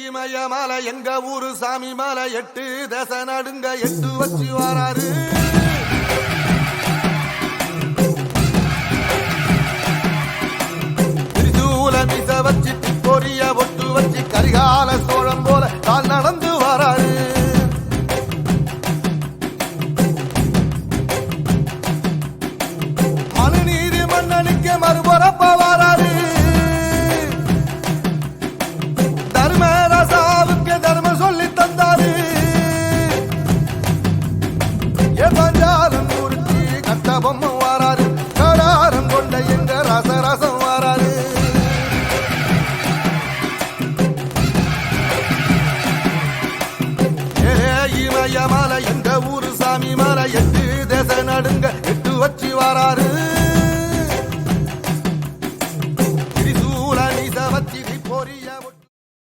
இமயமலை எங்க ஊரு சாமி மலை 8 தேச நடுங்க 8 வச்சு வராரு. திருச்சூல மிச வச்சு பொரிய ஒட்டு வச்சு கரிகால சோழம் போல கால் நடந்து வராரு. மனுநீதி மன்னனுக்கு மறுபுறப்ப வராரு. தர்மராசாவுக்கு தர்மம் சொல்லி தந்தாரு. பஞ்சாலம் குறிச்சி கட்டபொம்ம வாராரு. கடாரம் கொண்ட எங்க ரசரசம் வாராரு. இமயமலை எங்க ஊரு சாமி மலை 8 தேச நடுங்க